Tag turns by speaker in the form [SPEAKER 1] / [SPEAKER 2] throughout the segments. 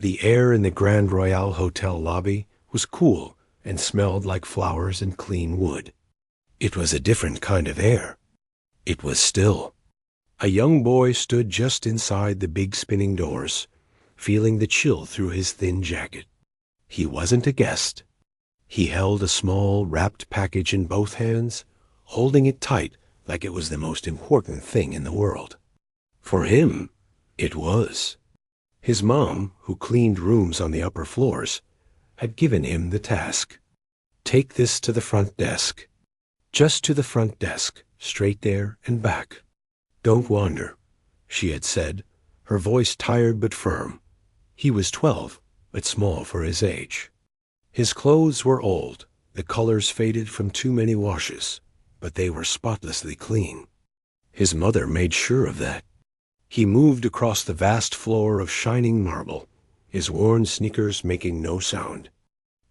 [SPEAKER 1] The air in the Grand Royal Hotel lobby was cool and smelled like flowers and clean wood. It was a different kind of air. It was still. A young boy stood just inside the big spinning doors, feeling the chill through his thin jacket. He wasn't a guest. He held a small, wrapped package in both hands, holding it tight like it was the most important thing in the world. For him, it was. His mom, who cleaned rooms on the upper floors, had given him the task. Take this to the front desk. Just to the front desk, straight there and back. Don't wander, she had said, her voice tired but firm. He was 12, but small for his age. His clothes were old, the colors faded from too many washes, but they were spotlessly clean. His mother made sure of that. He moved across the vast floor of shining marble, his worn sneakers making no sound.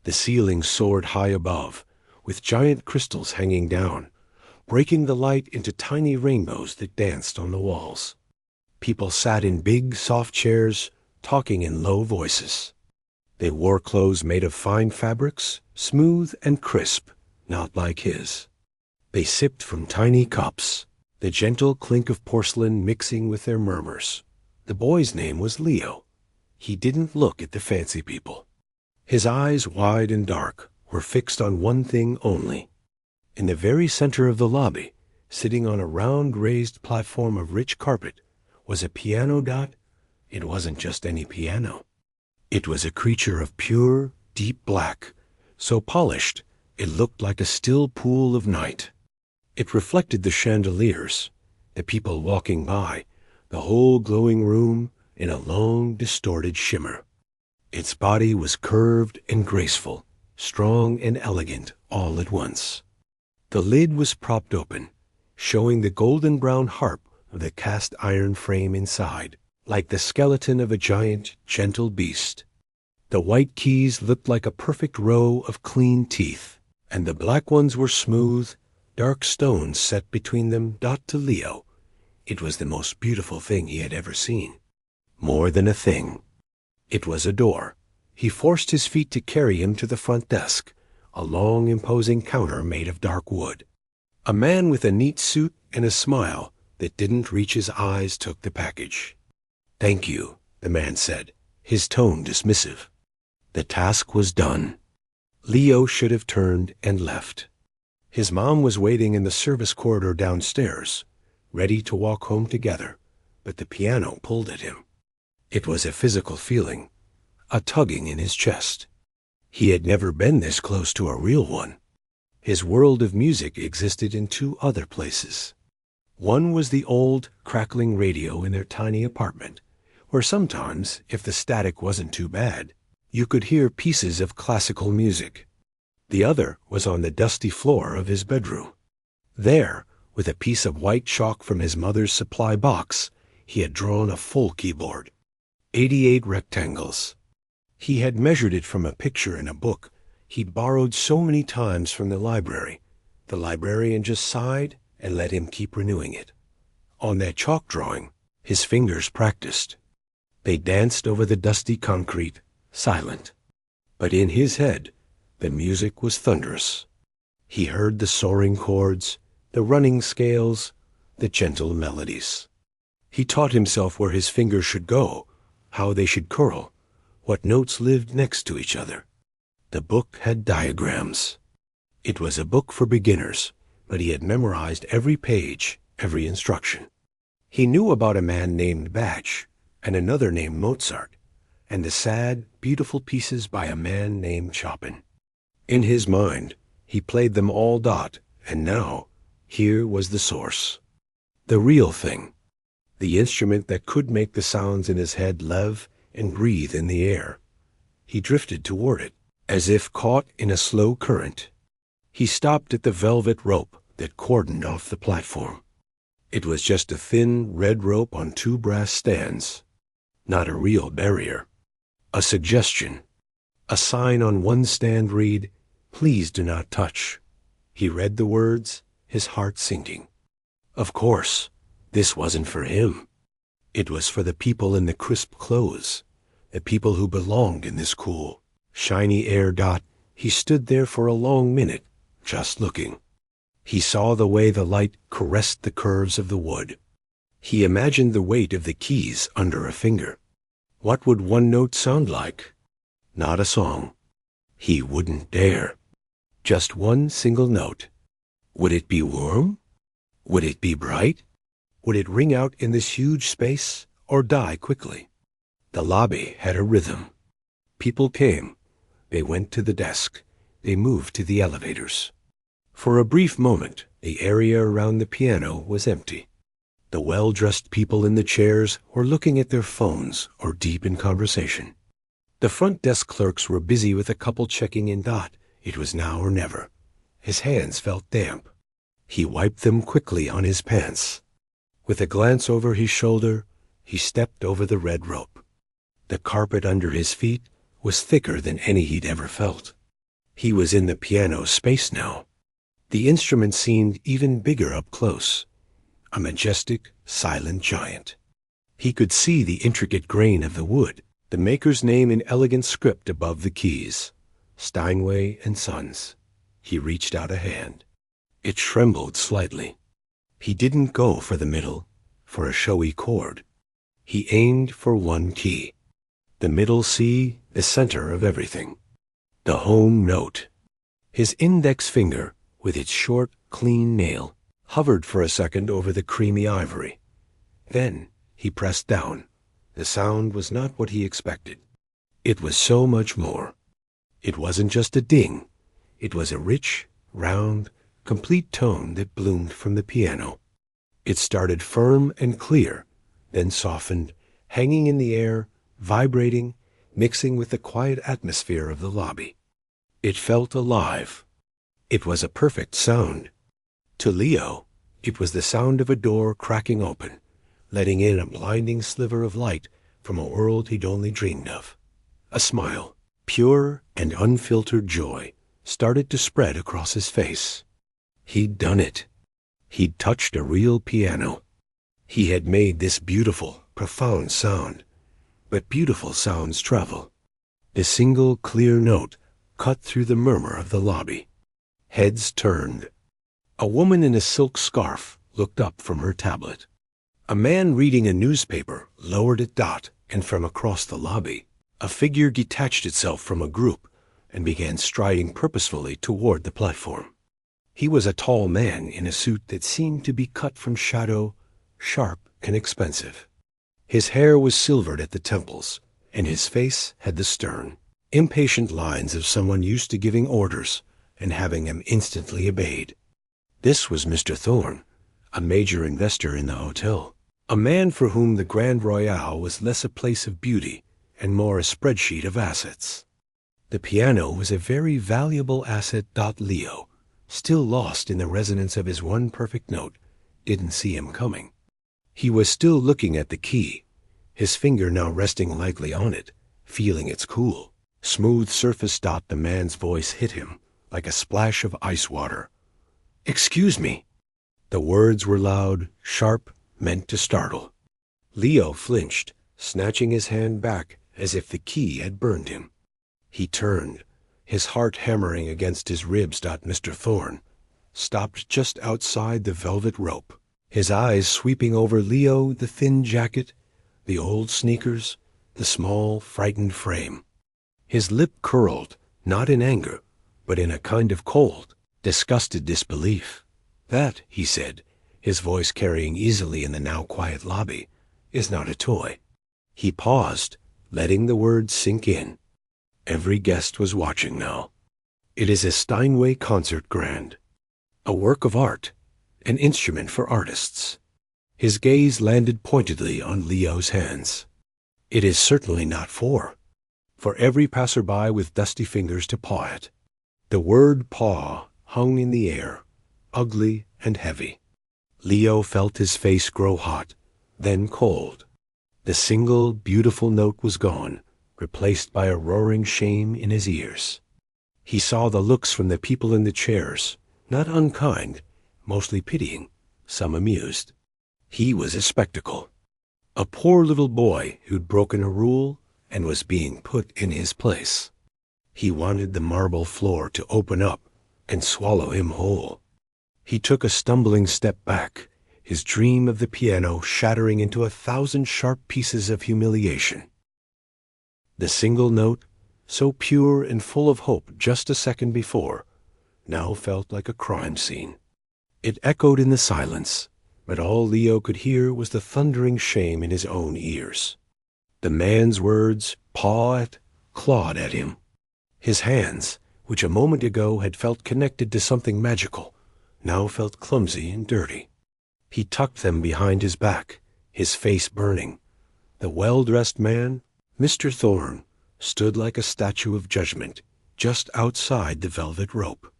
[SPEAKER 1] The ceiling soared high above, with giant crystals hanging down, breaking the light into tiny rainbows that danced on the walls. People sat in big, soft chairs, talking in low voices. They wore clothes made of fine fabrics, smooth and crisp, not like his. They sipped from tiny cups, the gentle clink of porcelain mixing with their murmurs. The boy's name was Leo. He didn't look at the fancy people. His eyes, wide and dark, were fixed on one thing only. In the very center of the lobby, sitting on a round raised platform of rich carpet, was a piano dot. It wasn't just any piano. It was a creature of pure, deep black, so polished it looked like a still pool of night. It reflected the chandeliers, the people walking by, the whole glowing room in a long, distorted shimmer. Its body was curved and graceful, strong and elegant all at once. The lid was propped open, showing the golden-brown harp of the cast-iron frame inside, like the skeleton of a giant, gentle beast. The white keys looked like a perfect row of clean teeth, and the black ones were smooth, dark stones set between them. To Leo, it was the most beautiful thing he had ever seen. More than a thing. It was a door. He forced his feet to carry him to the front desk, a long, imposing counter made of dark wood. A man with a neat suit and a smile that didn't reach his eyes took the package. "Thank you," the man said, his tone dismissive. The task was done. Leo should have turned and left. His mom was waiting in the service corridor downstairs, ready to walk home together, but the piano pulled at him. It was a physical feeling, a tugging in his chest. He had never been this close to a real one. His world of music existed in two other places. One was the old, crackling radio in their tiny apartment, where sometimes, if the static wasn't too bad, you could hear pieces of classical music. The other was on the dusty floor of his bedroom. There, with a piece of white chalk from his mother's supply box, he had drawn a full keyboard. 88 rectangles. He had measured it from a picture in a book he'd borrowed so many times from the library. The librarian just sighed and let him keep renewing it. On that chalk drawing, his fingers practiced. They danced over the dusty concrete, silent. But in his head, the music was thunderous. He heard the soaring chords, the running scales, the gentle melodies. He taught himself where his fingers should go, how they should curl, what notes lived next to each other. The book had diagrams. It was a book for beginners, but he had memorized every page, every instruction. He knew about a man named Bach and another named Mozart, and the sad, beautiful pieces by a man named Chopin. In his mind, he played them all. And now, here was the source. The real thing. The instrument that could make the sounds in his head live and breathe in the air. He drifted toward it, as if caught in a slow current. He stopped at the velvet rope that cordoned off the platform. It was just a thin red rope on two brass stands. Not a real barrier. A suggestion. A sign on one stand read, "Please do not touch." He read the words, his heart sinking. Of course, this wasn't for him. It was for the people in the crisp clothes, the people who belonged in this cool, shiny air. He stood there for a long minute, just looking. He saw the way the light caressed the curves of the wood. He imagined the weight of the keys under a finger. What would one note sound like? Not a song. He wouldn't dare. Just one single note. Would it be warm? Would it be bright? Would it ring out in this huge space or die quickly? The lobby had a rhythm. People came. They went to the desk. They moved to the elevators. For a brief moment, the area around the piano was empty. The well-dressed people in the chairs were looking at their phones or deep in conversation. The front desk clerks were busy with a couple checking in. It was now or never. His hands felt damp. He wiped them quickly on his pants. With a glance over his shoulder, he stepped over the red rope. The carpet under his feet was thicker than any he'd ever felt. He was in the piano space now. The instrument seemed even bigger up close. A majestic, silent giant. He could see the intricate grain of the wood, the maker's name in elegant script above the keys. Steinway & Sons. He reached out a hand. It trembled slightly. He didn't go for the middle, for a showy chord. He aimed for one key. The middle C, the center of everything. The home note. His index finger, with its short, clean nail, hovered for a second over the creamy ivory. Then he pressed down. The sound was not what he expected. It was so much more. It wasn't just a ding. It was a rich, round, complete tone that bloomed from the piano. It started firm and clear, then softened, hanging in the air, vibrating, mixing with the quiet atmosphere of the lobby. It felt alive. It was a perfect sound. To Leo, it was the sound of a door cracking open, letting in a blinding sliver of light from a world he'd only dreamed of. A smile, pure and unfiltered joy, started to spread across his face. He'd done it. He'd touched a real piano. He had made this beautiful, profound sound. But beautiful sounds travel. The single clear note cut through the murmur of the lobby. Heads turned. A woman in a silk scarf looked up from her tablet. A man reading a newspaper lowered it. And from across the lobby, a figure detached itself from a group and began striding purposefully toward the platform. He was a tall man in a suit that seemed to be cut from shadow, sharp and expensive. His hair was silvered at the temples, and his face had the stern, impatient lines of someone used to giving orders and having them instantly obeyed. This was Mr. Thorne, a major investor in the hotel, a man for whom the Grand Royale was less a place of beauty and more a spreadsheet of assets. The piano was a very valuable asset. Leo, still lost in the resonance of his one perfect note, didn't see him coming. He was still looking at the key, his finger now resting lightly on it, feeling its cool, smooth surface. The man's voice hit him like a splash of ice water. "Excuse me." The words were loud, sharp, meant to startle. Leo flinched, snatching his hand back as if the key had burned him. He turned, his heart hammering against his ribs. Mr. Thorne stopped just outside the velvet rope, his eyes sweeping over Leo, the thin jacket, the old sneakers, the small, frightened frame. His lip curled, not in anger, but in a kind of cold, disgusted disbelief. "That," he said, his voice carrying easily in the now quiet lobby, "is not a toy." He paused, letting the words sink in. Every guest was watching now. "It is a Steinway concert grand. A work of art, an instrument for artists." His gaze landed pointedly on Leo's hands. "It is certainly not for every passerby with dusty fingers to paw it." The word paw hung in the air, ugly and heavy. Leo felt his face grow hot, then cold. The single, beautiful note was gone, replaced by a roaring shame in his ears. He saw the looks from the people in the chairs, not unkind, mostly pitying, some amused. He was a spectacle. A poor little boy who'd broken a rule and was being put in his place. He wanted the marble floor to open up and swallow him whole. He took a stumbling step back, his dream of the piano shattering into 1,000 sharp pieces of humiliation. The single note, so pure and full of hope just a second before, now felt like a crime scene. It echoed in the silence, but all Leo could hear was the thundering shame in his own ears. The man's words pawed, clawed at him. His hands, which a moment ago had felt connected to something magical, now felt clumsy and dirty. He tucked them behind his back, his face burning. The well-dressed man, Mr. Thorne, stood like a statue of judgment just outside the velvet rope.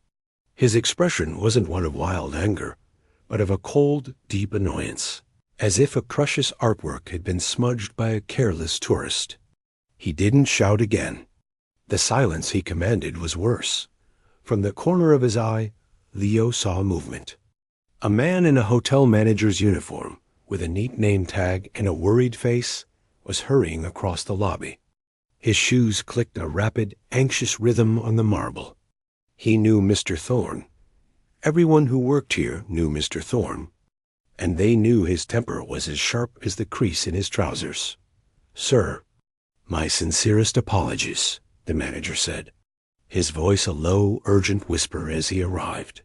[SPEAKER 1] His expression wasn't one of wild anger, but of a cold, deep annoyance, as if a precious artwork had been smudged by a careless tourist. He didn't shout again. The silence he commanded was worse. From the corner of his eye, Leo saw movement. A man in a hotel manager's uniform, with a neat name tag and a worried face, was hurrying across the lobby. His shoes clicked a rapid, anxious rhythm on the marble. He knew Mr. Thorne. Everyone who worked here knew Mr. Thorne, and they knew his temper was as sharp as the crease in his trousers. "Sir, my sincerest apologies," the manager said, his voice a low, urgent whisper as he arrived.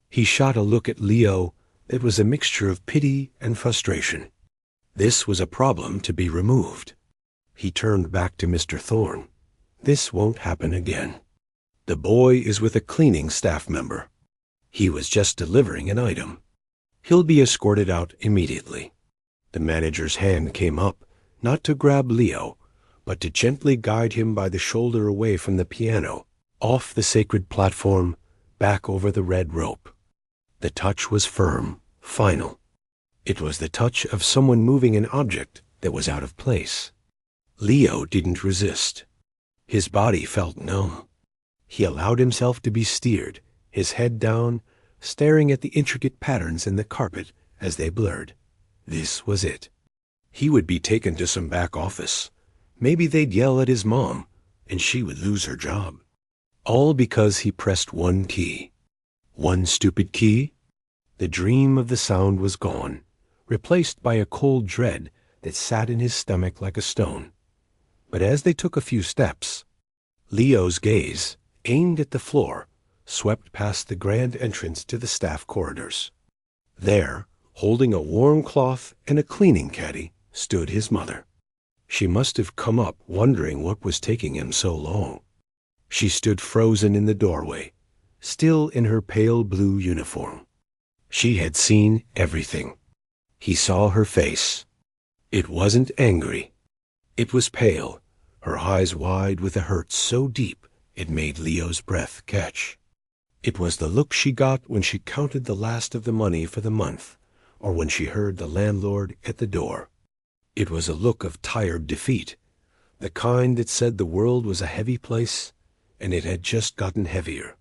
[SPEAKER 1] He shot a look at Leo that was a mixture of pity and frustration. This was a problem to be removed. He turned back to Mr. Thorne. "This won't happen again. The boy is with a cleaning staff member. He was just delivering an item. He'll be escorted out immediately." The manager's hand came up, not to grab Leo, but to gently guide him by the shoulder away from the piano, off the sacred platform, back over the red rope. The touch was firm, final. It was the touch of someone moving an object that was out of place. Leo didn't resist. His body felt numb. He allowed himself to be steered, his head down, staring at the intricate patterns in the carpet as they blurred. This was it. He would be taken to some back office. Maybe they'd yell at his mom, and she would lose her job. All because he pressed one key. One stupid key? The dream of the sound was gone, replaced by a cold dread that sat in his stomach like a stone. But as they took a few steps, Leo's gaze, aimed at the floor, swept past the grand entrance to the staff corridors. There, holding a warm cloth and a cleaning caddy, stood his mother. She must have come up wondering what was taking him so long. She stood frozen in the doorway, still in her pale blue uniform. She had seen everything. He saw her face. It wasn't angry. It was pale, her eyes wide with a hurt so deep it made Leo's breath catch. It was the look she got when she counted the last of the money for the month, or when she heard the landlord at the door. It was a look of tired defeat, the kind that said the world was a heavy place, and it had just gotten heavier.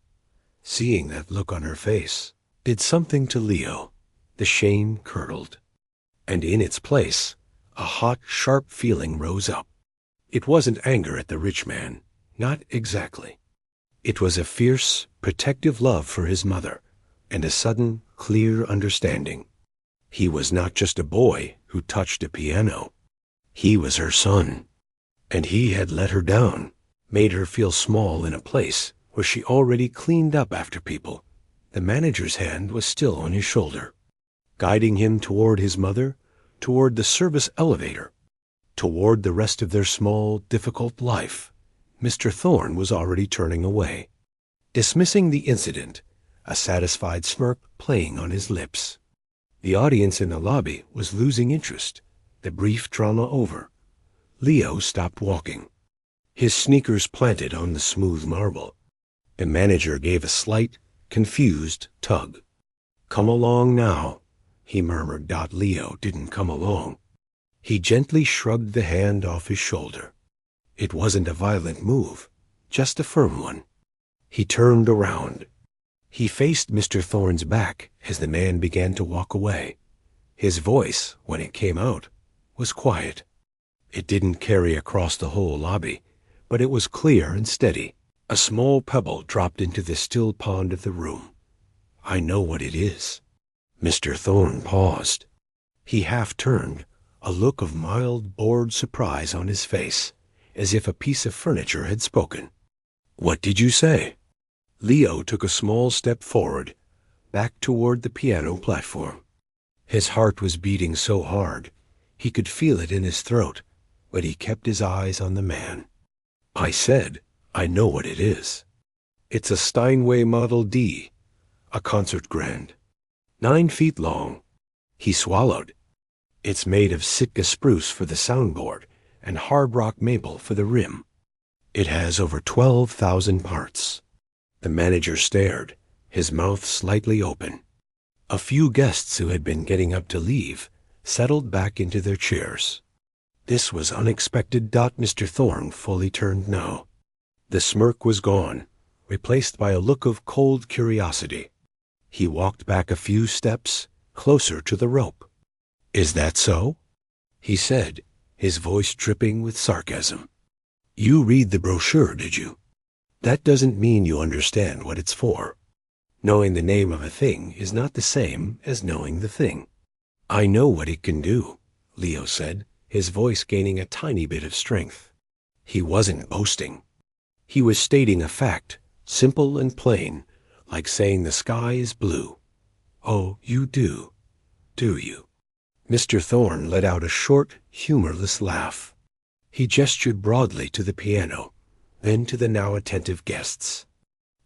[SPEAKER 1] Seeing that look on her face did something to Leo. The shame curdled, and in its place, a hot, sharp feeling rose up. It wasn't anger at the rich man, not exactly. It was a fierce, protective love for his mother, and a sudden, clear understanding. He was not just a boy who touched a piano. He was her son, and he had let her down, made her feel small in a place where she already cleaned up after people. The manager's hand was still on his shoulder, guiding him toward his mother, toward the service elevator, toward the rest of their small, difficult life. Mr. Thorne was already turning away, dismissing the incident, a satisfied smirk playing on his lips. The audience in the lobby was losing interest, the brief drama over. Leo stopped walking, his sneakers planted on the smooth marble. The manager gave a slight, confused tug. "Come along now," he murmured. Leo didn't come along. He gently shrugged the hand off his shoulder. It wasn't a violent move, just a firm one. He turned around. He faced Mr. Thorne's back as the man began to walk away. His voice, when it came out, was quiet. It didn't carry across the whole lobby, but it was clear and steady. A small pebble dropped into the still pond of the room. I know what it is. Mr. Thorne paused. He half turned, a look of mild, bored surprise on his face, as if a piece of furniture had spoken. What did you say? Leo took a small step forward, back toward the piano platform. His heart was beating so hard, he could feel it in his throat, but he kept his eyes on the man. I said, I know what it is. It's a Steinway Model D, a concert grand, 9 feet long. He swallowed. It's made of Sitka spruce for the soundboard and hard rock maple for the rim. It has over 12,000 parts. The manager stared, his mouth slightly open. A few guests who had been getting up to leave settled back into their chairs. This was unexpected. Mr. Thorne fully turned no. The smirk was gone, replaced by a look of cold curiosity. He walked back a few steps, closer to the rope. Is that so? He said, his voice dripping with sarcasm. You read the brochure, did you? That doesn't mean you understand what it's for. Knowing the name of a thing is not the same as knowing the thing. I know what it can do, Leo said, his voice gaining a tiny bit of strength. He wasn't boasting. He was stating a fact, simple and plain, like saying the sky is blue. Oh, you do you? Mr. Thorne let out a short, humorless laugh. He gestured broadly to the piano, then to the now attentive guests.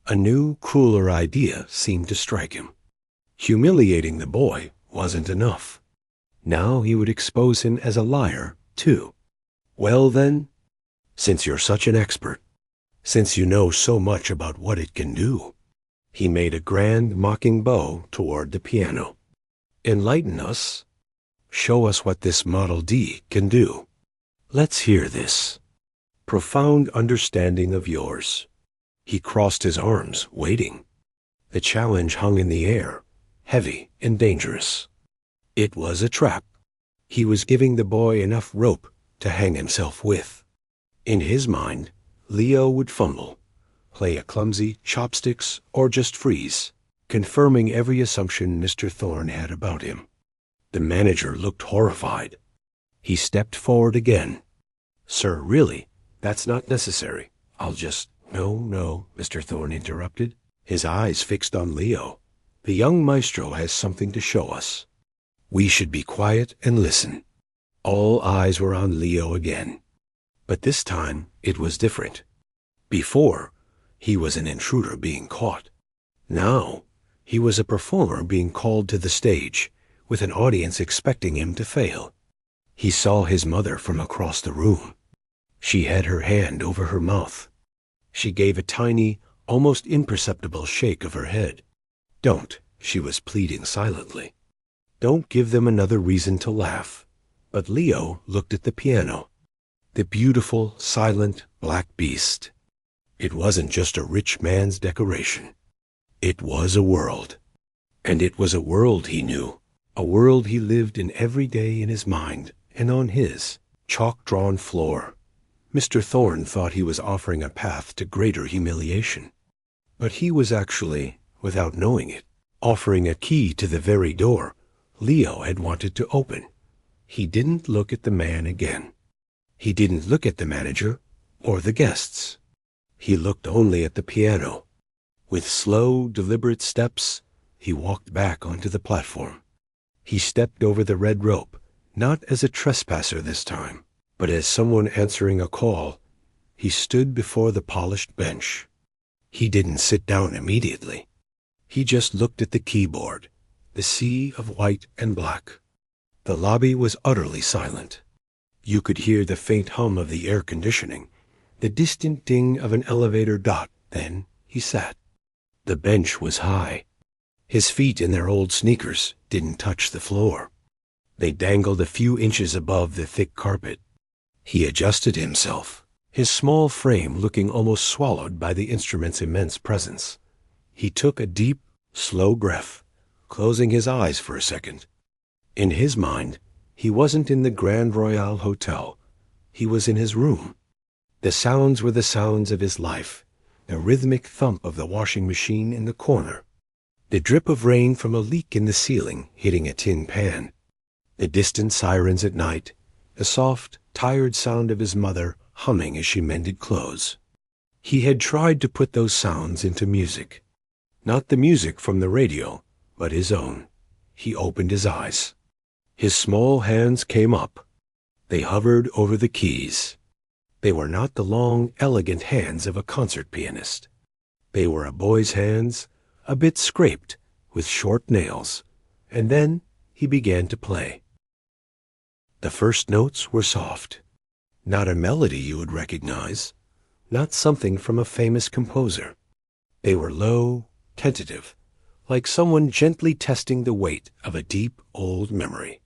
[SPEAKER 1] A new, crueler idea seemed to strike him. Humiliating the boy wasn't enough. Now he would expose him as a liar, too. Well then, since you're such an expert, since you know so much about what it can do, he made a grand, mocking bow toward the piano. Enlighten us. Show us what this Model D can do. Let's hear this. Profound understanding of yours. He crossed his arms, waiting. The challenge hung in the air, heavy and dangerous. It was a trap. He was giving the boy enough rope to hang himself with. In his mind, Leo would fumble, play a clumsy chopsticks, or just freeze, confirming every assumption Mr. Thorne had about him. The manager looked horrified. He stepped forward again. Sir, really, that's not necessary. I'll just... No, Mr. Thorne interrupted, his eyes fixed on Leo. The young maestro has something to show us. We should be quiet and listen. All eyes were on Leo again. But this time it was different. Before, he was an intruder being caught. Now, he was a performer being called to the stage, with an audience expecting him to fail. He saw his mother from across the room. She had her hand over her mouth. She gave a tiny, almost imperceptible shake of her head. Don't, she was pleading silently. Don't give them another reason to laugh. But Leo looked at the piano. The beautiful, silent, black beast. It wasn't just a rich man's decoration. It was a world. And it was a world he knew. A world he lived in every day in his mind and on his chalk-drawn floor. Mr. Thorne thought he was offering a path to greater humiliation. But he was actually, without knowing it, offering a key to the very door Leo had wanted to open. He didn't look at the man again. He didn't look at the manager or the guests. He looked only at the piano. With slow, deliberate steps, he walked back onto the platform. He stepped over the red rope, not as a trespasser this time, but as someone answering a call. He stood before the polished bench. He didn't sit down immediately. He just looked at the keyboard, the sea of white and black. The lobby was utterly silent. You could hear the faint hum of the air conditioning, the distant ding of an elevator dot. Then he sat. The bench was high. His feet in their old sneakers didn't touch the floor. They dangled a few inches above the thick carpet. He adjusted himself, his small frame looking almost swallowed by the instrument's immense presence. He took a deep, slow breath, closing his eyes for a second. In his mind, he wasn't in the Grand Royal Hotel, He was in his room. The sounds were the sounds of his life, the rhythmic thump of the washing machine in the corner, the drip of rain from a leak in the ceiling hitting a tin pan, the distant sirens at night, the soft, tired sound of his mother humming as she mended clothes. He had tried to put those sounds into music. Not the music from the radio, but his own. He opened his eyes. His small hands came up. They hovered over the keys. They were not the long, elegant hands of a concert pianist. They were a boy's hands, a bit scraped, with short nails, and then he began to play. The first notes were soft. Not a melody you would recognize, not something from a famous composer. They were low, tentative, like someone gently testing the weight of a deep, old memory.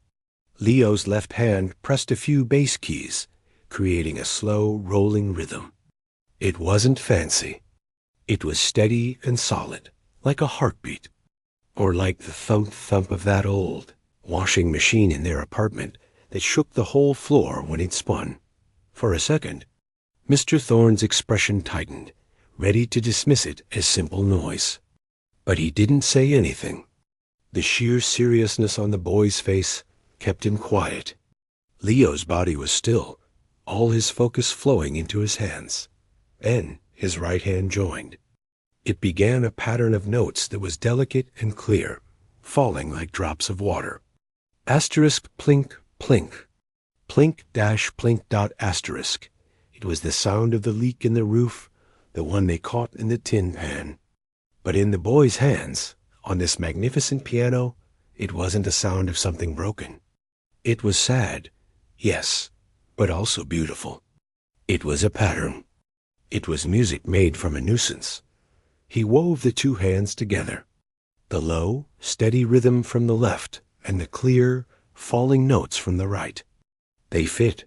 [SPEAKER 1] Leo's left hand pressed a few bass keys, creating a slow, rolling rhythm. It wasn't fancy. It was steady and solid, like a heartbeat, or like the thump-thump of that old washing machine in their apartment that shook the whole floor when it spun. For a second, Mr. Thorne's expression tightened, ready to dismiss it as simple noise. But he didn't say anything. The sheer seriousness on the boy's face kept him quiet. Leo's body was still, all his focus flowing into his hands. Then his right hand joined. It began a pattern of notes that was delicate and clear, falling like drops of water. Asterisk, plink, plink. Plink dash plink dot asterisk. It was the sound of the leak in the roof, the one they caught in the tin pan. But in the boy's hands, on this magnificent piano, it wasn't a sound of something broken. It was sad, yes, but also beautiful. It was a pattern. It was music made from a nuisance. He wove the two hands together. The low, steady rhythm from the left and the clear, falling notes from the right. They fit.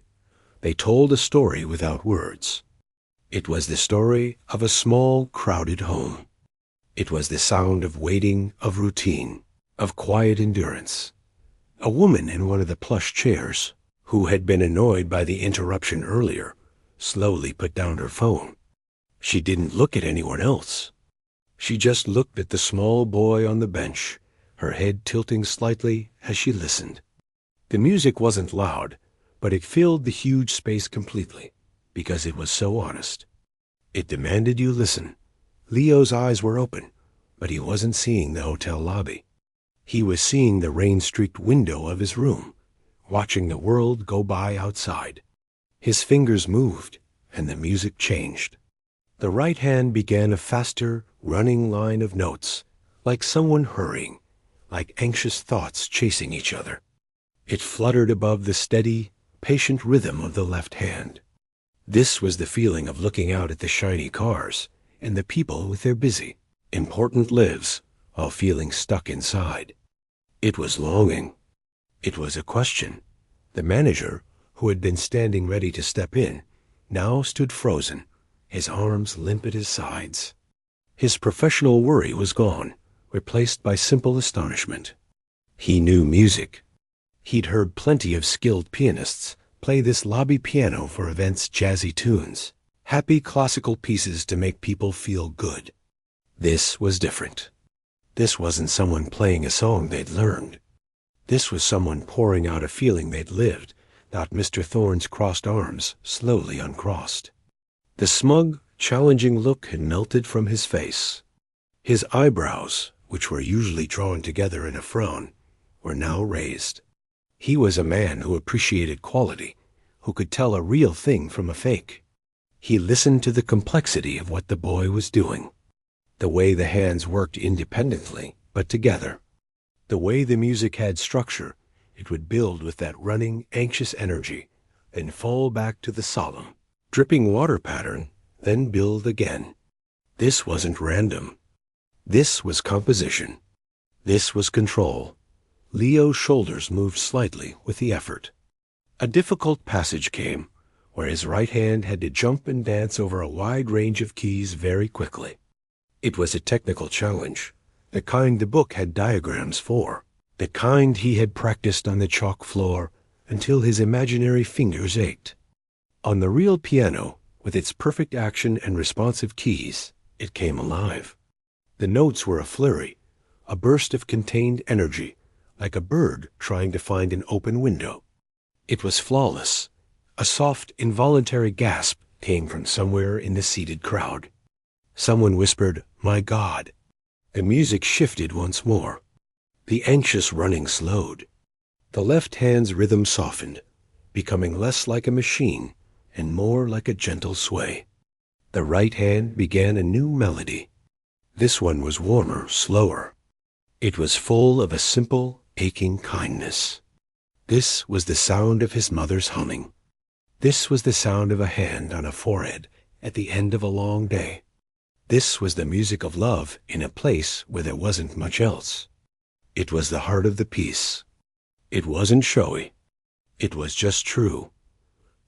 [SPEAKER 1] They told a story without words. It was the story of a small, crowded home. It was the sound of waiting, of routine, of quiet endurance. A woman in one of the plush chairs, who had been annoyed by the interruption earlier, slowly put down her phone. She didn't look at anyone else. She just looked at the small boy on the bench, her head tilting slightly as she listened. The music wasn't loud, but it filled the huge space completely, because it was so honest. It demanded you listen. Leo's eyes were open, but he wasn't seeing the hotel lobby. He was seeing the rain-streaked window of his room, watching the world go by outside. His fingers moved, and the music changed. The right hand began a faster, running line of notes, like someone hurrying, like anxious thoughts chasing each other. It fluttered above the steady, patient rhythm of the left hand. This was the feeling of looking out at the shiny cars and the people with their busy, important lives, while feeling stuck inside. It was longing. It was a question. The manager, who had been standing ready to step in, now stood frozen, his arms limp at his sides. His professional worry was gone, replaced by simple astonishment. He knew music. He'd heard plenty of skilled pianists play this lobby piano for events' jazzy tunes, happy classical pieces to make people feel good. This was different. This wasn't someone playing a song they'd learned. This was someone pouring out a feeling they'd lived, not Mr. Thorne's crossed arms slowly uncrossed. The smug, challenging look had melted from his face. His eyebrows, which were usually drawn together in a frown, were now raised. He was a man who appreciated quality, who could tell a real thing from a fake. He listened to the complexity of what the boy was doing, the way the hands worked independently, but together. The way the music had structure, it would build with that running, anxious energy, then fall back to the solemn, dripping water pattern, then build again. This wasn't random. This was composition. This was control. Leo's shoulders moved slightly with the effort. A difficult passage came, where his right hand had to jump and dance over a wide range of keys very quickly. It was a technical challenge, the kind the book had diagrams for, the kind he had practiced on the chalk floor until his imaginary fingers ached. On the real piano, with its perfect action and responsive keys, it came alive. The notes were a flurry, a burst of contained energy, like a bird trying to find an open window. It was flawless. A soft, involuntary gasp came from somewhere in the seated crowd. Someone whispered, "My God." The music shifted once more. The anxious running slowed. The left hand's rhythm softened, becoming less like a machine and more like a gentle sway. The right hand began a new melody. This one was warmer, slower. It was full of a simple, aching kindness. This was the sound of his mother's humming. This was the sound of a hand on a forehead at the end of a long day. This was the music of love in a place where there wasn't much else. It was the heart of the piece. It wasn't showy. It was just true.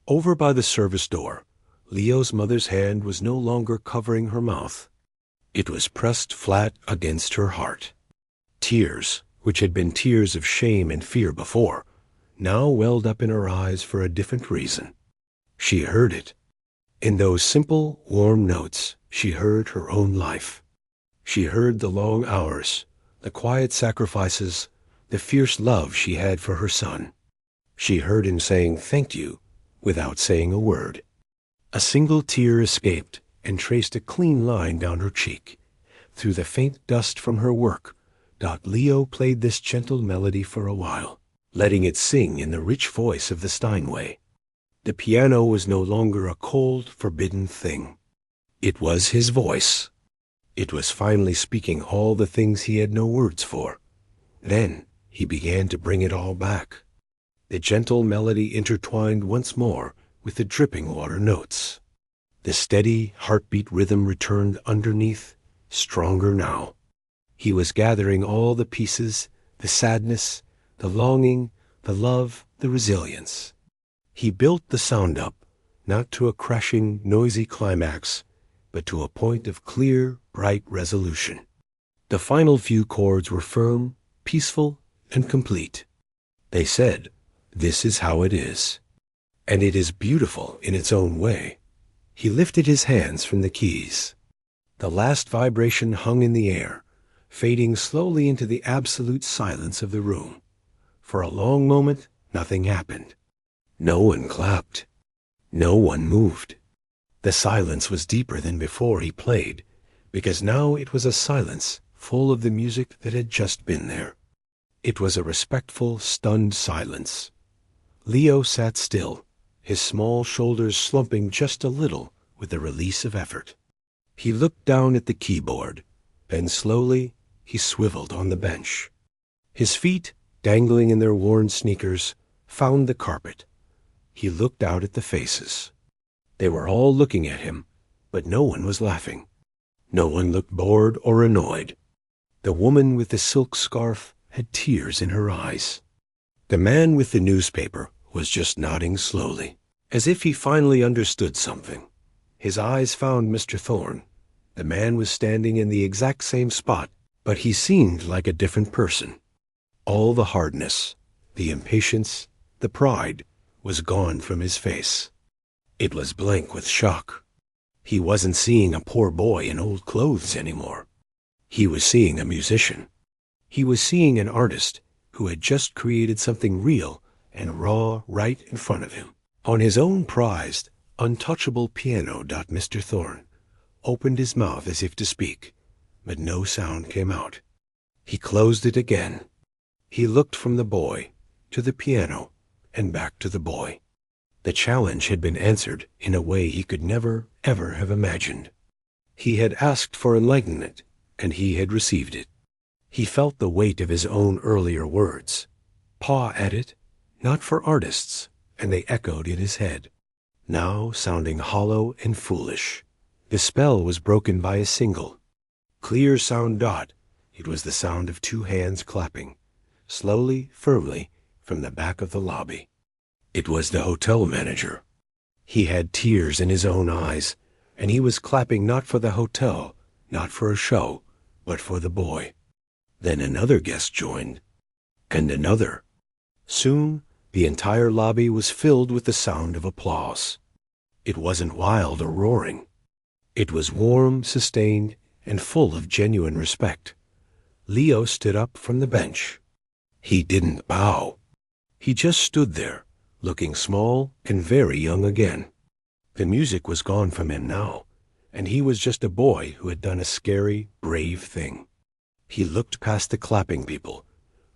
[SPEAKER 1] Over by the service door, Leo's mother's hand was no longer covering her mouth. It was pressed flat against her heart. Tears, which had been tears of shame and fear before, now welled up in her eyes for a different reason. She heard it. In those simple, warm notes, she heard her own life. She heard the long hours, the quiet sacrifices, the fierce love she had for her son. She heard him saying "thank you" without saying a word. A single tear escaped and traced a clean line down her cheek. Through the faint dust from her work, Leo played this gentle melody for a while, letting it sing in the rich voice of the Steinway. The piano was no longer a cold, forbidden thing. It was his voice. It was finally speaking all the things he had no words for. Then he began to bring it all back. The gentle melody intertwined once more with the dripping water notes. The steady heartbeat rhythm returned underneath, stronger now. He was gathering all the pieces, the sadness, the longing, the love, the resilience. He built the sound up, not to a crashing, noisy climax, but to a point of clear, bright resolution. The final few chords were firm, peaceful, and complete. They said, "This is how it is." And it is beautiful in its own way. He lifted his hands from the keys. The last vibration hung in the air, fading slowly into the absolute silence of the room. For a long moment, nothing happened. No one clapped. No one moved. The silence was deeper than before he played, because now it was a silence full of the music that had just been there. It was a respectful, stunned silence. Leo sat still, his small shoulders slumping just a little with the release of effort. He looked down at the keyboard, then slowly he swiveled on the bench. His feet, dangling in their worn sneakers, found the carpet. He looked out at the faces. They were all looking at him, but no one was laughing. No one looked bored or annoyed. The woman with the silk scarf had tears in her eyes. The man with the newspaper was just nodding slowly, as if he finally understood something. His eyes found Mr. Thorne. The man was standing in the exact same spot, but he seemed like a different person. All the hardness, the impatience, the pride was gone from his face. It was blank with shock. He wasn't seeing a poor boy in old clothes anymore. He was seeing a musician. He was seeing an artist who had just created something real and raw right in front of him. On his own prized, untouchable piano. Mr. Thorne opened his mouth as if to speak, but no sound came out. He closed it again. He looked from the boy to the piano and back to the boy. The challenge had been answered in a way he could never, ever have imagined. He had asked for enlightenment, and he had received it. He felt the weight of his own earlier words, paw at it, not for artists, and they echoed in his head, now sounding hollow and foolish. The spell was broken by a single, clear sound. It was the sound of two hands clapping, slowly, firmly, from the back of the lobby. It was the hotel manager. He had tears in his own eyes, and he was clapping not for the hotel, not for a show, but for the boy. Then another guest joined, and another. Soon, the entire lobby was filled with the sound of applause. It wasn't wild or roaring. It was warm, sustained, and full of genuine respect. Leo stood up from the bench. He didn't bow. He just stood there, looking small and very young again. The music was gone from him now, and he was just a boy who had done a scary, brave thing. He looked past the clapping people,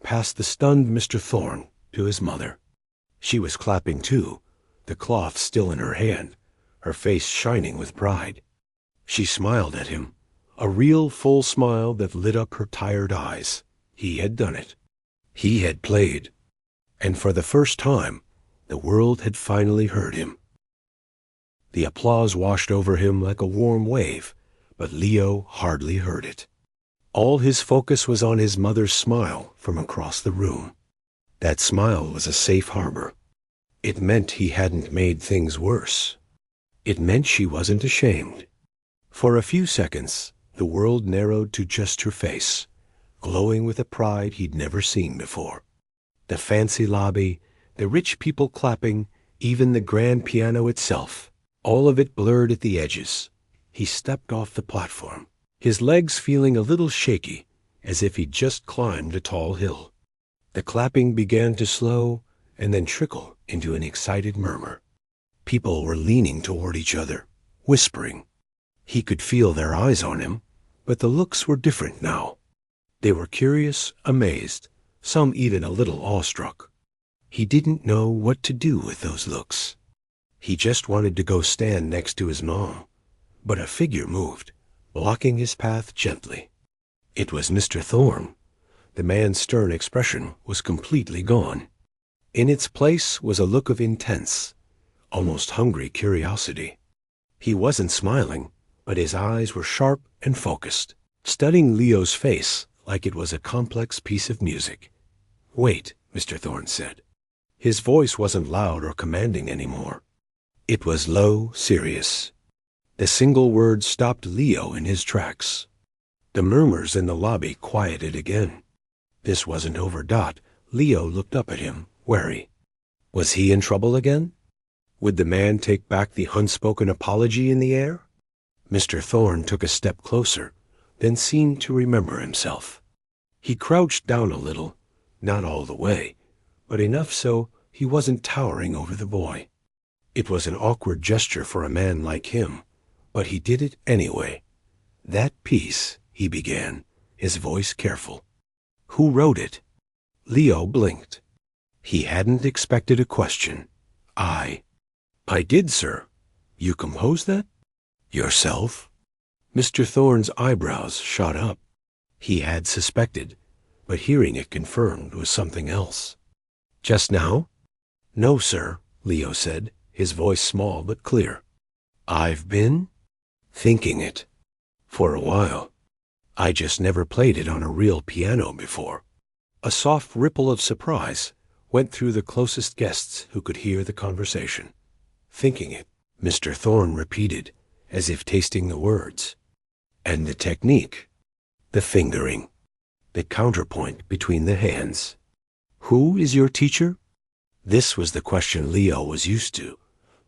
[SPEAKER 1] past the stunned Mr. Thorne, to his mother. She was clapping too, the cloth still in her hand, her face shining with pride. She smiled at him, a real full smile that lit up her tired eyes. He had done it. He had played. And for the first time, the world had finally heard him. The applause washed over him like a warm wave, but Leo hardly heard it. All his focus was on his mother's smile from across the room. That smile was a safe harbor. It meant he hadn't made things worse. It meant she wasn't ashamed. For a few seconds, the world narrowed to just her face, glowing with a pride he'd never seen before. The fancy lobby, the rich people clapping, even the grand piano itself, all of it blurred at the edges. He stepped off the platform, his legs feeling a little shaky, as if he'd just climbed a tall hill. The clapping began to slow and then trickle into an excited murmur. People were leaning toward each other, whispering. He could feel their eyes on him, but the looks were different now. They were curious, amazed, some even a little awestruck. He didn't know what to do with those looks. He just wanted to go stand next to his mom, but a figure moved, blocking his path gently. It was Mr. Thorne. The man's stern expression was completely gone. In its place was a look of intense, almost hungry curiosity. He wasn't smiling, but his eyes were sharp and focused, studying Leo's face like it was a complex piece of music. "Wait," Mr. Thorne said. His voice wasn't loud or commanding anymore. It was low, serious. The single word stopped Leo in his tracks. The murmurs in the lobby quieted again. This wasn't over. Leo looked up at him, wary. Was he in trouble again? Would the man take back the unspoken apology in the air? Mr. Thorne took a step closer, then seemed to remember himself. He crouched down a little, not all the way, but enough so he wasn't towering over the boy. It was an awkward gesture for a man like him, but he did it anyway. "That piece," he began, his voice careful. "Who wrote it?" Leo blinked. He hadn't expected a question. I did, sir." "You composed that?" "Yourself?" Mr. Thorne's eyebrows shot up. He had suspected, but hearing it confirmed was something else. "Just now?" "No, sir," Leo said, his voice small but clear. "I've been thinking it for a while. I just never played it on a real piano before." A soft ripple of surprise went through the closest guests who could hear the conversation. "Thinking it," Mr. Thorne repeated, as if tasting the words. "And the technique, the fingering, the counterpoint between the hands. Who is your teacher?" This was the question Leo was used to,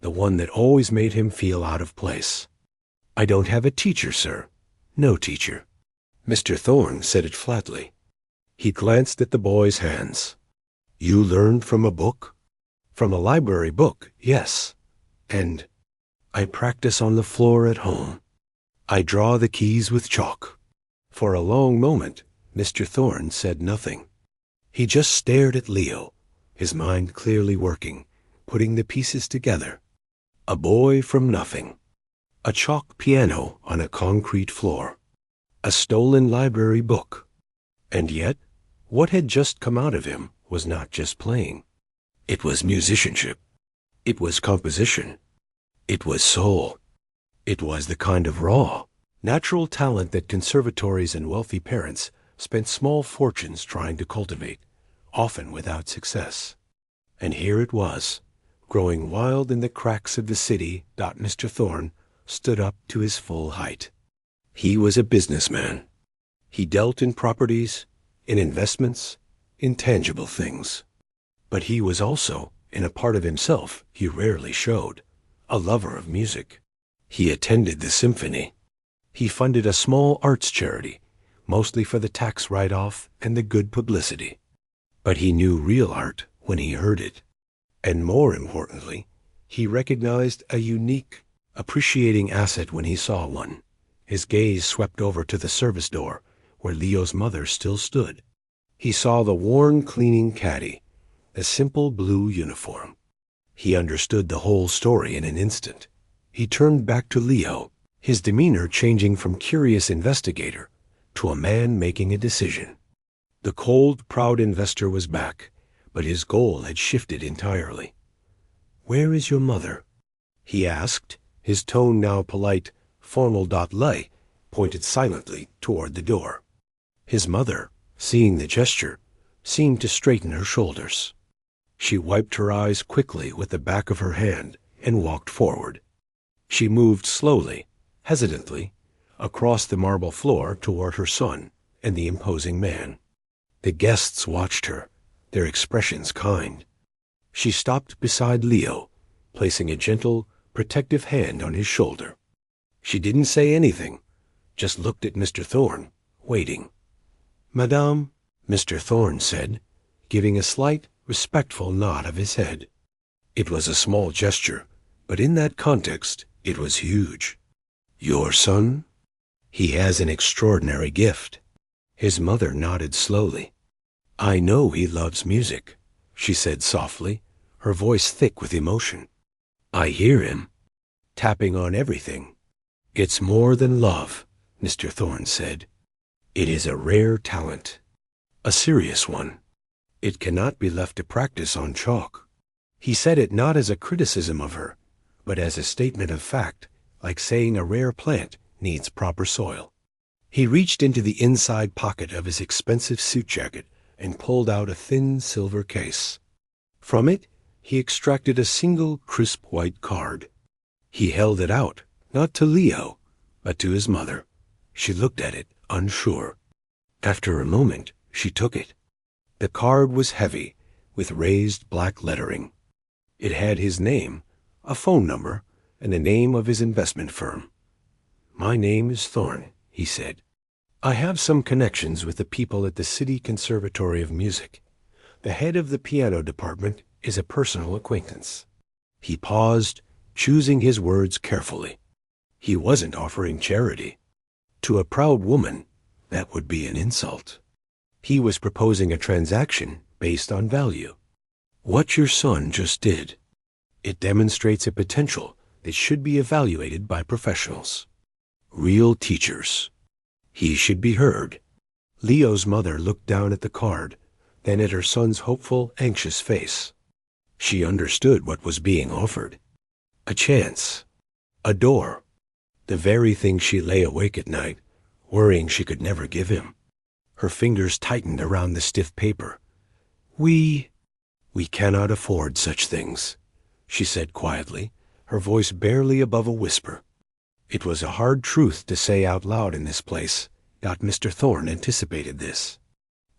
[SPEAKER 1] the one that always made him feel out of place. "I don't have a teacher, sir. No teacher." Mr. Thorne said it flatly. He glanced at the boy's hands. "You learned from a book?" "From a library book, yes. And I practice on the floor at home. I draw the keys with chalk." For a long moment, Mr. Thorne said nothing. He just stared at Leo, his mind clearly working, putting the pieces together. A boy from nothing. A chalk piano on a concrete floor. A stolen library book. And yet, what had just come out of him was not just playing. It was musicianship. It was composition. It was soul. It was the kind of raw, natural talent that conservatories and wealthy parents spent small fortunes trying to cultivate, often without success. And here it was, growing wild in the cracks of the city. Mr. Thorne stood up to his full height. He was a businessman. He dealt in properties, in investments, in tangible things. But he was also, in a part of himself he rarely showed, a lover of music. He attended the symphony. He funded a small arts charity, mostly for the tax write-off and the good publicity. But he knew real art when he heard it. And more importantly, he recognized a unique, appreciating asset when he saw one. His gaze swept over to the service door, where Leo's mother still stood. He saw the worn cleaning caddy, the simple blue uniform. He understood the whole story in an instant. He turned back to Leo, his demeanor changing from curious investigator to a man making a decision. The cold, proud investor was back, but his goal had shifted entirely. "Where is your mother?" he asked, his tone now polite, formal.lay, pointed silently toward the door. His mother, seeing the gesture, seemed to straighten her shoulders. She wiped her eyes quickly with the back of her hand and walked forward. She moved slowly, hesitantly, across the marble floor toward her son and the imposing man. The guests watched her, their expressions kind. She stopped beside Leo, placing a gentle, protective hand on his shoulder. She didn't say anything, just looked at Mr. Thorne, waiting. "Madame," Mr. Thorne said, giving a slight, respectful nod of his head. It was a small gesture, but in that context, it was huge. "Your son? He has an extraordinary gift." His mother nodded slowly. "I know he loves music," she said softly, her voice thick with emotion. "I hear him, tapping on everything." "It's more than love," Mr. Thorne said. "It is a rare talent, a serious one. It cannot be left to practice on chalk." He said it not as a criticism of her, but as a statement of fact, like saying a rare plant needs proper soil. He reached into the inside pocket of his expensive suit jacket and pulled out a thin silver case. From it, he extracted a single crisp white card. He held it out, not to Leo, but to his mother. She looked at it, unsure. After a moment, she took it. The card was heavy, with raised black lettering. It had his name, a phone number, and the name of his investment firm. "My name is Thorne," he said. "I have some connections with the people at the City Conservatory of Music. The head of the piano department is a personal acquaintance." He paused, choosing his words carefully. He wasn't offering charity. To a proud woman, that would be an insult. He was proposing a transaction based on value. What your son just did. It demonstrates a potential that should be evaluated by professionals. Real teachers. He should be heard. Leo's mother looked down at the card, then at her son's hopeful, anxious face. She understood what was being offered. A chance. A door. The very thing she lay awake at night, worrying she could never give him. Her fingers tightened around the stiff paper. We cannot afford such things," she said quietly, her voice barely above a whisper. It was a hard truth to say out loud in this place, yet Mr. Thorne anticipated this.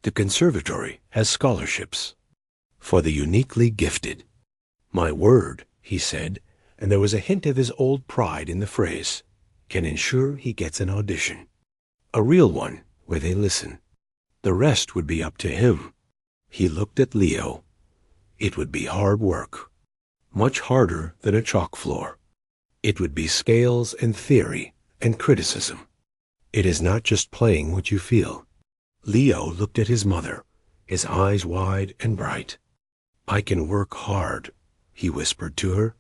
[SPEAKER 1] "The conservatory has scholarships for the uniquely gifted." "My word," he said, and there was a hint of his old pride in the phrase, "can ensure he gets an audition. A real one, where they listen. The rest would be up to him." He looked at Leo. It would be hard work, much harder than a chalk floor. It would be scales and theory and criticism. It is not just playing what you feel. Leo looked at his mother, his eyes wide and bright. "I can work hard," he whispered to her.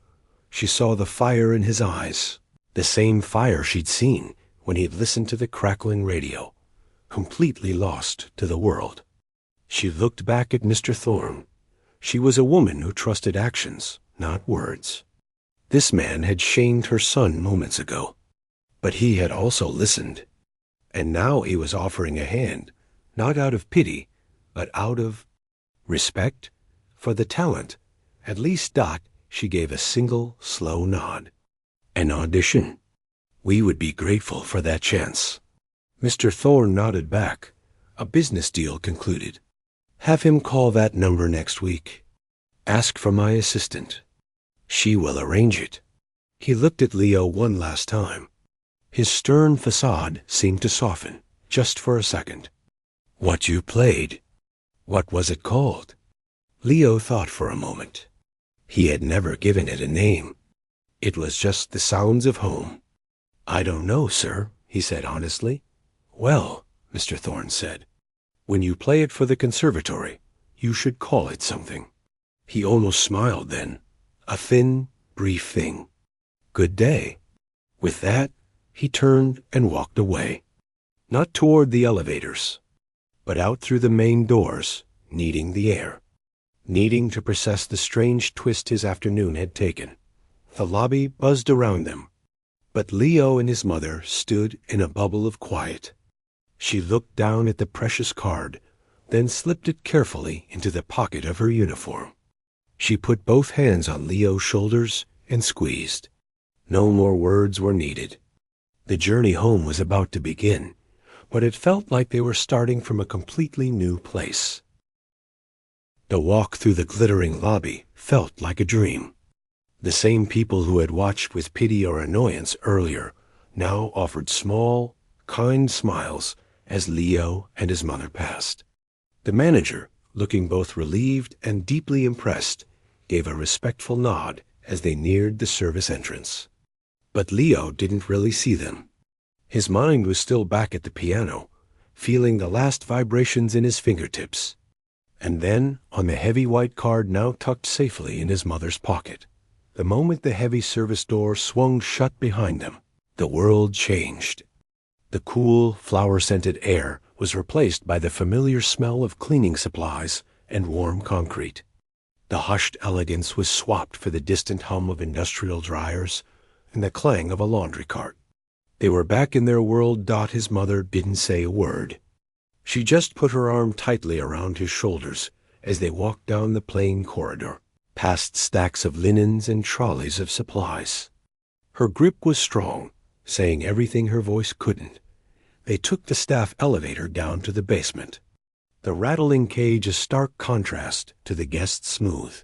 [SPEAKER 1] She saw the fire in his eyes, the same fire she'd seen when he'd listened to the crackling radio, completely lost to the world. She looked back at Mr. Thorne. She was a woman who trusted actions, not words. This man had shamed her son moments ago, but he had also listened. And now he was offering a hand, not out of pity, but out of respect for the talent. At least she gave a single, slow nod. "An audition. We would be grateful for that chance." Mr. Thorne nodded back. "A business deal concluded. Have him call that number next week. Ask for my assistant. She will arrange it." He looked at Leo one last time. His stern facade seemed to soften, just for a second. "What you played? What was it called?" Leo thought for a moment. He had never given it a name. It was just the sounds of home. "I don't know, sir," he said honestly. "Well," Mr. Thorne said, "when you play it for the conservatory, you should call it something." He almost smiled then, a thin, brief thing. "Good day." With that, he turned and walked away. Not toward the elevators, but out through the main doors, needing the air. Needing to process the strange twist his afternoon had taken. The lobby buzzed around them, but Leo and his mother stood in a bubble of quiet. She looked down at the precious card, then slipped it carefully into the pocket of her uniform. She put both hands on Leo's shoulders and squeezed. No more words were needed. The journey home was about to begin, but it felt like they were starting from a completely new place. The walk through the glittering lobby felt like a dream. The same people who had watched with pity or annoyance earlier now offered small, kind smiles as Leo and his mother passed. The manager, looking both relieved and deeply impressed, gave a respectful nod as they neared the service entrance. But Leo didn't really see them. His mind was still back at the piano, feeling the last vibrations in his fingertips. And then, on the heavy white card now tucked safely in his mother's pocket, the moment the heavy service door swung shut behind them, the world changed. The cool, flower-scented air was replaced by the familiar smell of cleaning supplies and warm concrete. The hushed elegance was swapped for the distant hum of industrial dryers and the clang of a laundry cart. They were back in their world. His mother didn't say a word. She just put her arm tightly around his shoulders as they walked down the plain corridor, past stacks of linens and trolleys of supplies. Her grip was strong, saying everything her voice couldn't. They took the staff elevator down to the basement. The rattling cage a stark contrast to the guest's smooth.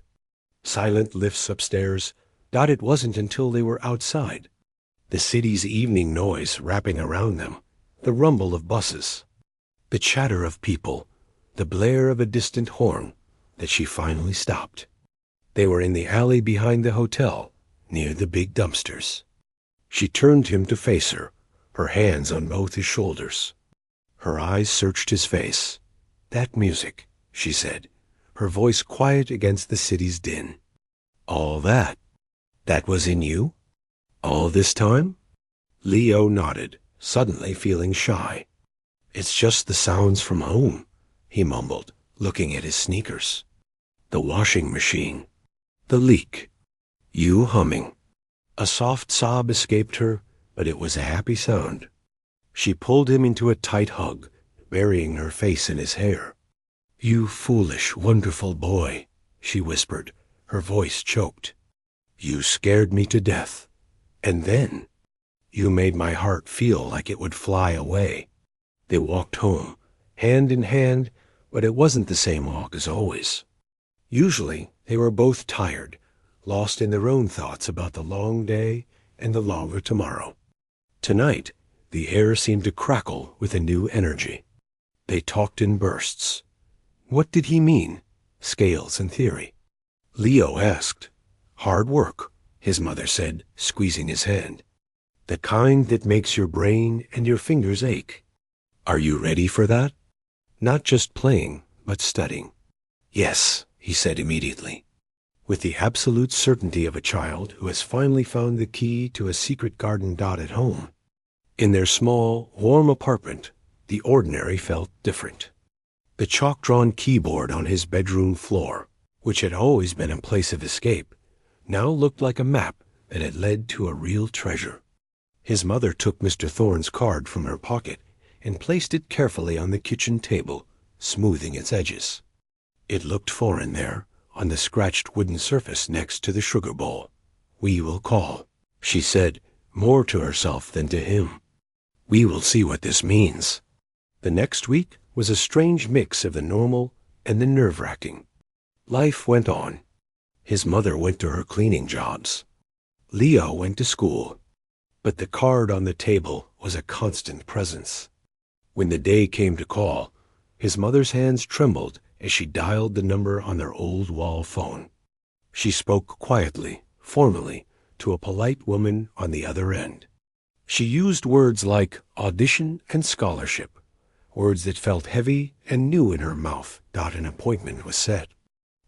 [SPEAKER 1] Silent lifts upstairs. It wasn't until they were outside. The city's evening noise wrapping around them, the rumble of buses, the chatter of people, the blare of a distant horn, that she finally stopped. They were in the alley behind the hotel, near the big dumpsters. She turned him to face her, her hands on both his shoulders. Her eyes searched his face. "That music," she said, her voice quiet against the city's din. "All that? That was in you? All this time?" Leo nodded, suddenly feeling shy. "It's just the sounds from home," he mumbled, looking at his sneakers. "The washing machine. The leak. You humming." A soft sob escaped her, but it was a happy sound. She pulled him into a tight hug, burying her face in his hair. "You foolish, wonderful boy," she whispered, her voice choked. "You scared me to death. And then you made my heart feel like it would fly away." They walked home, hand in hand, but it wasn't the same walk as always. Usually they were both tired, lost in their own thoughts about the long day and the longer tomorrow. Tonight, the air seemed to crackle with a new energy. They talked in bursts. What did he mean? Scales and theory. Leo asked. "Hard work," his mother said, squeezing his hand. "The kind that makes your brain and your fingers ache. Are you ready for that? Not just playing, but studying." "Yes," he said immediately, with the absolute certainty of a child who has finally found the key to a secret garden at home. In their small, warm apartment, the ordinary felt different. The chalk-drawn keyboard on his bedroom floor, which had always been a place of escape, now looked like a map that had led to a real treasure. His mother took Mr. Thorne's card from her pocket and placed it carefully on the kitchen table, smoothing its edges. It looked foreign there, on the scratched wooden surface next to the sugar bowl. "We will call," she said, more to herself than to him. "We will see what this means." The next week was a strange mix of the normal and the nerve-wracking. Life went on. His mother went to her cleaning jobs. Leo went to school, but the card on the table was a constant presence. When the day came to call, his mother's hands trembled as she dialed the number on their old wall phone. She spoke quietly, formally, to a polite woman on the other end. She used words like audition and scholarship, words that felt heavy and new in her mouth. An appointment was set.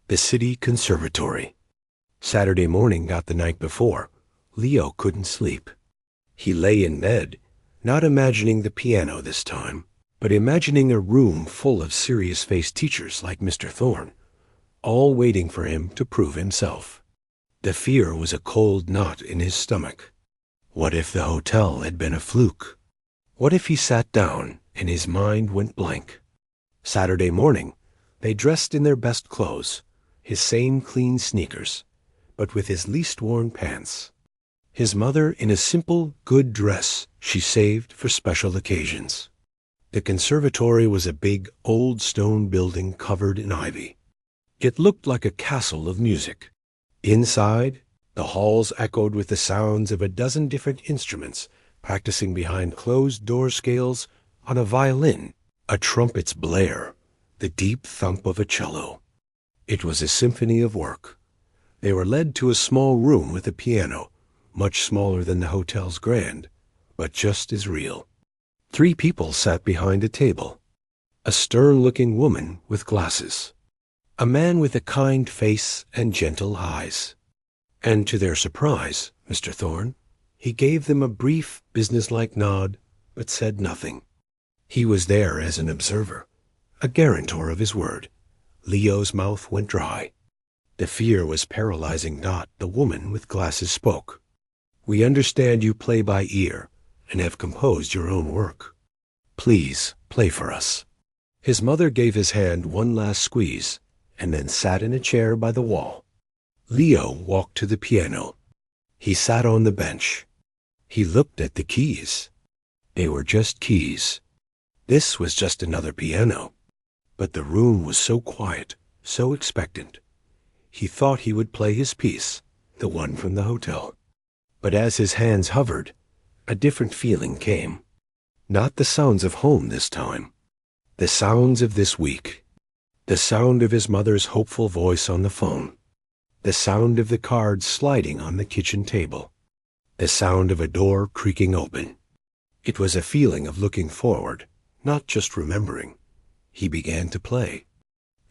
[SPEAKER 1] The city conservatory. Saturday morning got the night before. Leo couldn't sleep. He lay in bed, not imagining the piano this time, but imagining a room full of serious-faced teachers like Mr. Thorne, all waiting for him to prove himself. The fear was a cold knot in his stomach. What if the hotel had been a fluke? What if he sat down and his mind went blank? Saturday morning, they dressed in their best clothes, his same clean sneakers, but with his least worn pants. His mother in a simple, good dress she saved for special occasions. The conservatory was a big, old stone building covered in ivy. It looked like a castle of music. Inside, the halls echoed with the sounds of a dozen different instruments practicing behind closed door scales on a violin, a trumpet's blare, the deep thump of a cello. It was a symphony of work. They were led to a small room with a piano, much smaller than the hotel's grand, but just as real. 3 people sat behind a table. A stern-looking woman with glasses. A man with a kind face and gentle eyes. And to their surprise, Mr. Thorne, he gave them a brief, businesslike nod, but said nothing. He was there as an observer, a guarantor of his word. Leo's mouth went dry. The fear was paralyzing. The woman with glasses spoke. "We understand you play by ear and have composed your own work. Please play for us." His mother gave his hand one last squeeze and then sat in a chair by the wall. Leo walked to the piano. He sat on the bench. He looked at the keys. They were just keys. This was just another piano. But the room was so quiet, so expectant. He thought he would play his piece, the one from the hotel. But as his hands hovered, a different feeling came. Not the sounds of home this time. The sounds of this week. The sound of his mother's hopeful voice on the phone. The sound of the cards sliding on the kitchen table. The sound of a door creaking open. It was a feeling of looking forward, not just remembering. He began to play.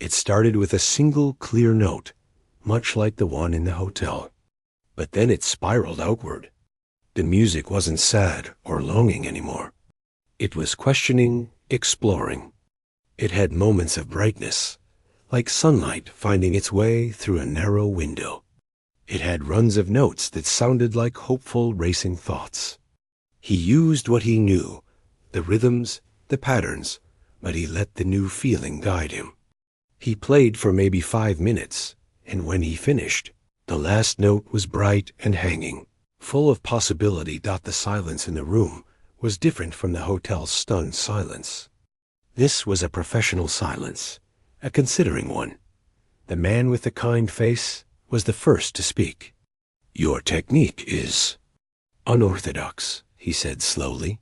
[SPEAKER 1] It started with a single clear note, much like the one in the hotel. But then it spiraled outward. The music wasn't sad or longing anymore. It was questioning, exploring. It had moments of brightness, like sunlight finding its way through a narrow window. It had runs of notes that sounded like hopeful, racing thoughts. He used what he knew, the rhythms, the patterns, but he let the new feeling guide him. He played for maybe 5 minutes, and when he finished, the last note was bright and hanging, full of possibility. The silence in the room was different from the hotel's stunned silence. This was a professional silence, a considering one. The man with the kind face was the first to speak. "Your technique is unorthodox," he said slowly.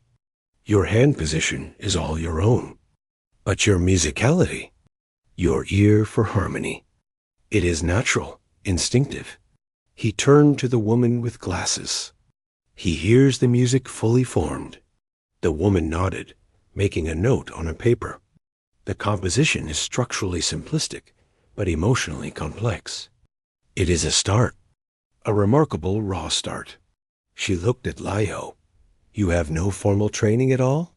[SPEAKER 1] "Your hand position is all your own. But your musicality, your ear for harmony, it is natural, instinctive." He turned to the woman with glasses. "He hears the music fully formed." The woman nodded, making a note on a paper. "The composition is structurally simplistic, but emotionally complex. It is a start, a remarkable raw start." She looked at Leo. "You have no formal training at all?"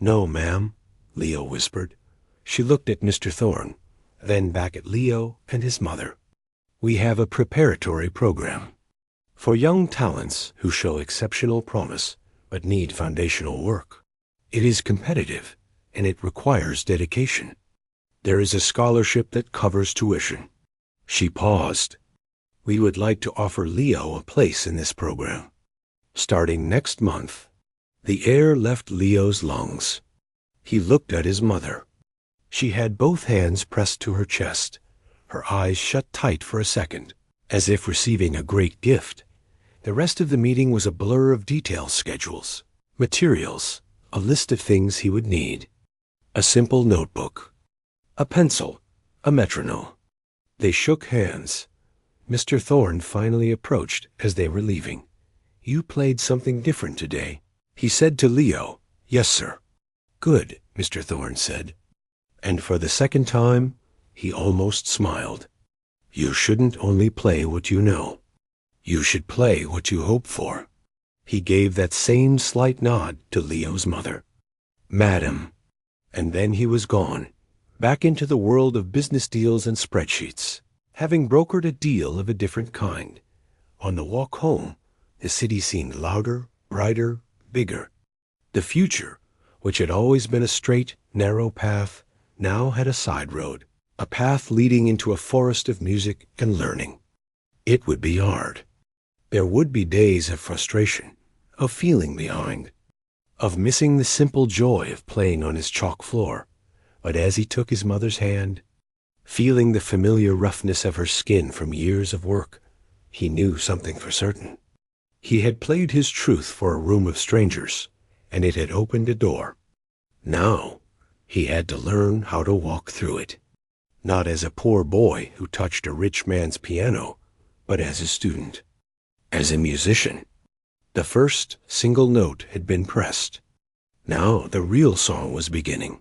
[SPEAKER 1] "No, ma'am," Leo whispered. She looked at Mr. Thorne, then back at Leo and his mother. "We have a preparatory program for young talents who show exceptional promise but need foundational work. It is competitive, and it requires dedication. There is a scholarship that covers tuition." She paused. "We would like to offer Leo a place in this program, starting next month." The air left Leo's lungs. He looked at his mother. She had both hands pressed to her chest, her eyes shut tight for a second, as if receiving a great gift. The rest of the meeting was a blur of detail schedules, materials, a list of things he would need. A simple notebook, a pencil, a metronome. They shook hands. Mr. Thorne finally approached as they were leaving. "You played something different today," he said to Leo. "Yes, sir." "Good," Mr. Thorne said. And for the second time, he almost smiled. "You shouldn't only play what you know. You should play what you hope for." He gave that same slight nod to Leo's mother. "Madam." And then he was gone, back into the world of business deals and spreadsheets, having brokered a deal of a different kind. On the walk home, the city seemed louder, brighter, bigger. The future, which had always been a straight, narrow path, now had a side road, a path leading into a forest of music and learning. It would be hard. There would be days of frustration, of feeling behind, of missing the simple joy of playing on his chalk floor. But as he took his mother's hand, feeling the familiar roughness of her skin from years of work, he knew something for certain. He had played his truth for a room of strangers, and it had opened a door. Now he had to learn how to walk through it, not as a poor boy who touched a rich man's piano, but as a student, as a musician. The first single note had been pressed. Now the real song was beginning.